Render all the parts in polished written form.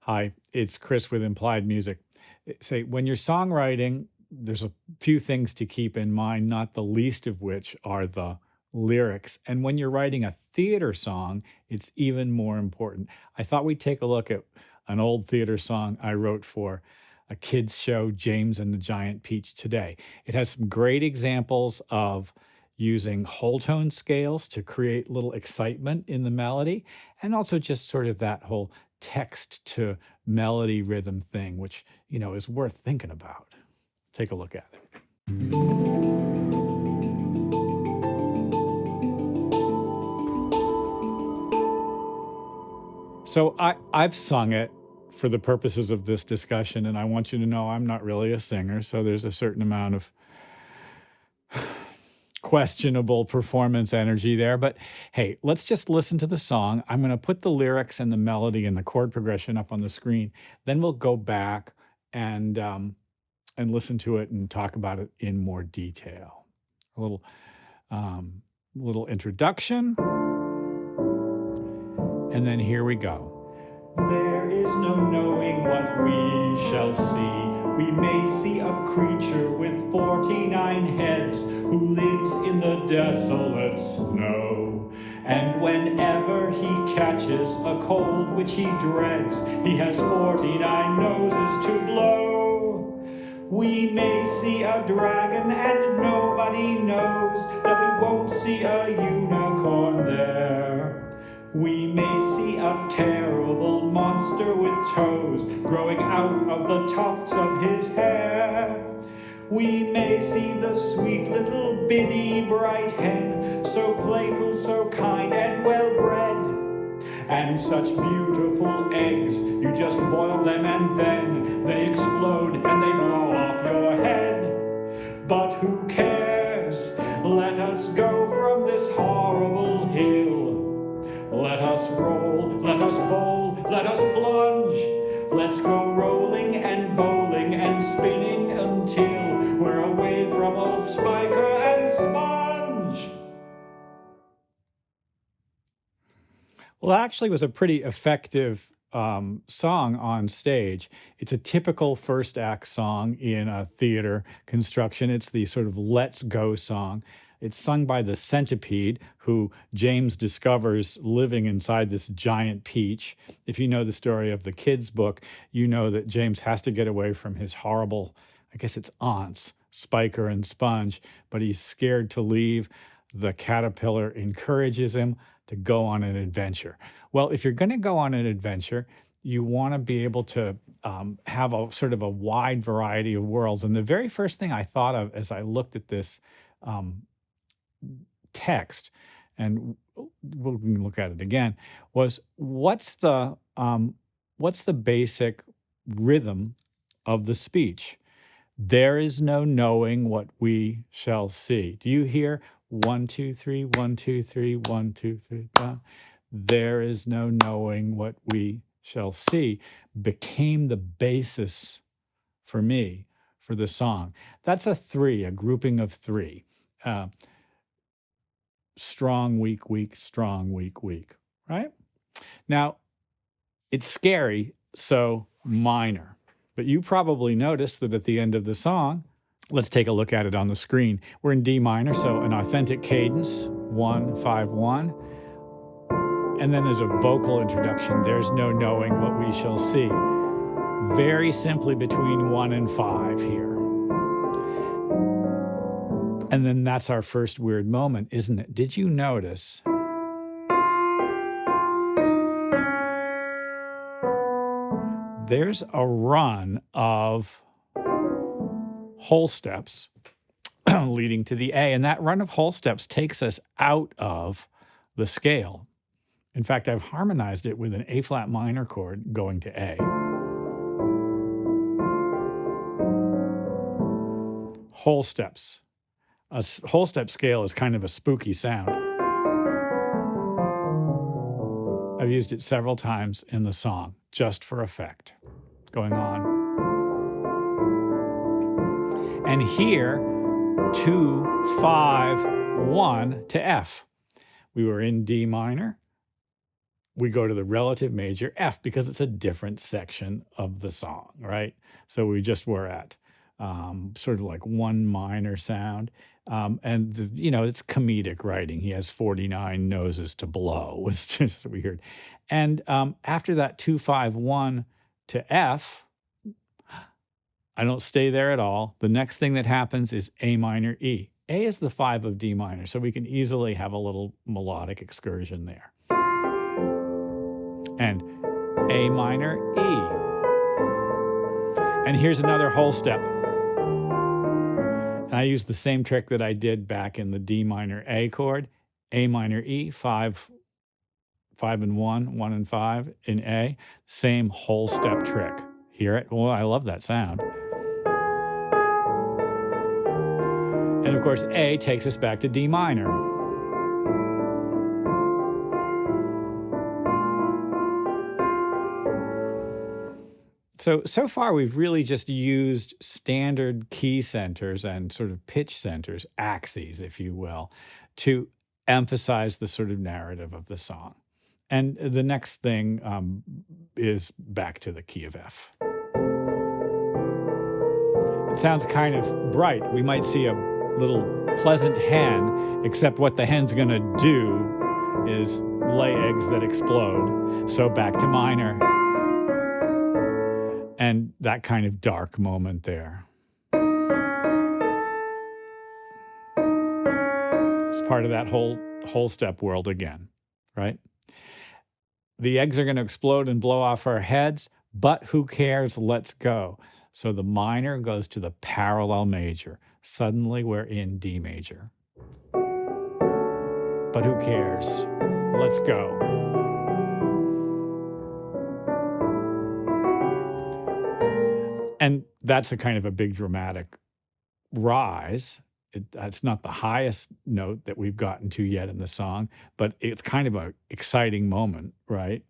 Hi, it's Chris with Implied Music. Say, when you're songwriting, there's a few things to keep in mind, not the least of which are the lyrics. And when you're writing a theater song, it's even more important. I thought we'd take a look at an old theater song I wrote for a kids' show, James and the Giant Peach, today. It has some great examples of using whole tone scales to create little excitement in the melody, and also just sort of that whole text to melody rhythm thing, which, is worth thinking about. Take a look at it. So I've sung it for the purposes of this discussion, and I want you to know I'm not really a singer, so there's a certain amount of questionable performance energy there. But hey, let's just listen to the song. I'm going to put the lyrics and the melody and the chord progression up on the screen. Then we'll go back and listen to it and talk about it in more detail. A little introduction, and then here we go. There is no knowing what we shall see. We may see a creature with 49 heads who lives in the desolate snow. And whenever he catches a cold which he dreads, he has 49 noses to blow. We may see a dragon and nobody knows that we won't see a unicorn there. We may see a terrible monster with toes growing out of the tufts of his hair. We may see the sweet little bitty bright hen, so playful, so kind and well-bred. And such beautiful eggs, you just boil them and then they explode and they blow off your head. But who cares? Let us go from this horrible hill. Let us roll, let us bowl, let us plunge. Let's go rolling and bowling and spinning until we're away from old Spiker and Sponge. Well, that actually was a pretty effective song on stage. It's a typical first act song in a theater construction. It's the sort of let's go song. It's sung by the Centipede, who James discovers living inside this giant peach. If you know the story of the kids' book, you know that James has to get away from his horrible, I guess it's aunts, Spiker and Sponge, but he's scared to leave. The caterpillar encourages him to go on an adventure. Well, if you're going to go on an adventure, you want to be able to have a sort of a wide variety of worlds. And the very first thing I thought of as I looked at this text, and we'll look at it again, was what's the basic rhythm of the speech? There is no knowing what we shall see. Do you hear 1, 2, 3, 1, 2, 3, 1, 2, 3, down? There is no knowing what we shall see became the basis for me for the song. That's a three, a grouping of three. Strong, weak, weak, strong, weak, weak, right? Now, it's scary, so minor. But you probably noticed that at the end of the song, let's take a look at it on the screen. We're in D minor, so an authentic cadence, 1, 5, 1. And then there's a vocal introduction. There's no knowing what we shall see. Very simply between 1 and 5 here. And then that's our first weird moment, isn't it? Did you notice there's a run of whole steps leading to the A, and that run of whole steps takes us out of the scale. In fact, I've harmonized it with an A flat minor chord going to A. Whole steps. A whole step scale is kind of a spooky sound. I've used it several times in the song, just for effect. Going on. And here, 2, 5, 1 to F. We were in D minor, we go to the relative major F because it's a different section of the song, right? So we just were at sort of like one minor sound. And, it's comedic writing. He has 49 noses to blow. It's just weird. And after that 2-5-1 to F, I don't stay there at all. The next thing that happens is A minor E. A is the 5 of D minor, so we can easily have a little melodic excursion there. And A minor E. And here's another whole step. And I use the same trick that I did back in the D minor A chord. A minor E, 5 and 1, 1 and 5 in A. Same whole step trick. Hear it? Well, I love that sound. And of course, A takes us back to D minor. So far, we've really just used standard key centers and sort of pitch centers, axes, if you will, to emphasize the sort of narrative of the song. And the next thing is back to the key of F. It sounds kind of bright. We might see a little pleasant hen, except what the hen's going to do is lay eggs that explode. So back to minor. And that kind of dark moment there. It's part of that whole step world again, right? The eggs are going to explode and blow off our heads, but who cares? Let's go. So the minor goes to the parallel major. Suddenly we're in D major. But who cares? Let's go. And that's a kind of a big dramatic rise. It's not the highest note that we've gotten to yet in the song, but it's kind of an exciting moment, right?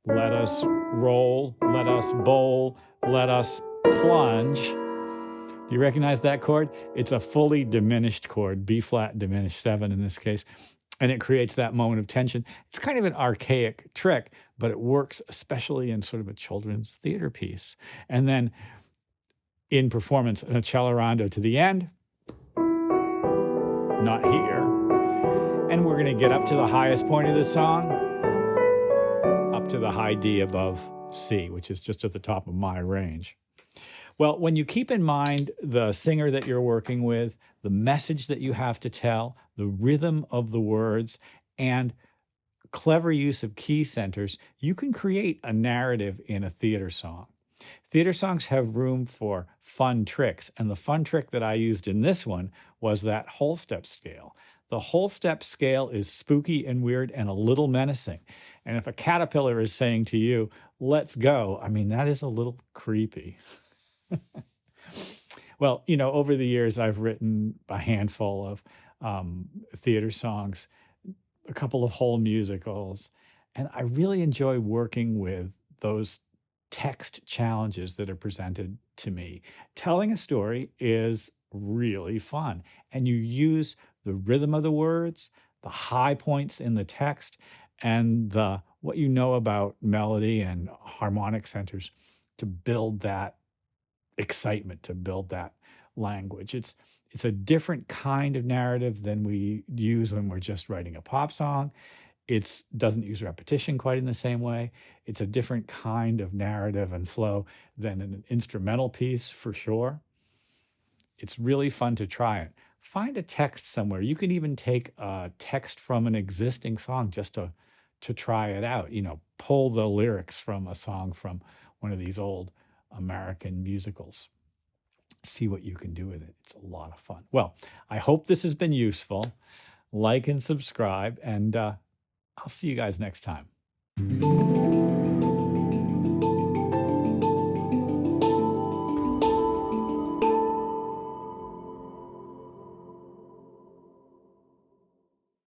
Let us roll, let us bowl, let us plunge. Do you recognize that chord? It's a fully diminished chord, B flat diminished 7 in this case. And it creates that moment of tension. It's kind of an archaic trick, but it works especially in sort of a children's theater piece. And then in performance, an accelerando to the end. Not here. And we're going to get up to the highest point of the song, up to the high D above C, which is just at the top of my range. Well, when you keep in mind the singer that you're working with, the message that you have to tell, the rhythm of the words, and clever use of key centers, you can create a narrative in a theater song. Theater songs have room for fun tricks, and the fun trick that I used in this one was that whole step scale. The whole step scale is spooky and weird and a little menacing. And if a caterpillar is saying to you, let's go, I mean, that is a little creepy. Well, over the years, I've written a handful of theater songs, a couple of whole musicals, and I really enjoy working with those text challenges that are presented to me. Telling a story is really fun, and you use the rhythm of the words, the high points in the text, and what you know about melody and harmonic centers to build that excitement, to build that language. It's a different kind of narrative than we use when we're just writing a pop song. It doesn't use repetition quite in the same way. It's a different kind of narrative and flow than an instrumental piece, for sure. It's really fun to try it. Find a text somewhere. You can even take a text from an existing song just to try it out. Pull the lyrics from a song from one of these old American musicals. See what you can do with it. It's a lot of fun. Well, I hope this has been useful. Like and subscribe, and I'll see you guys next time.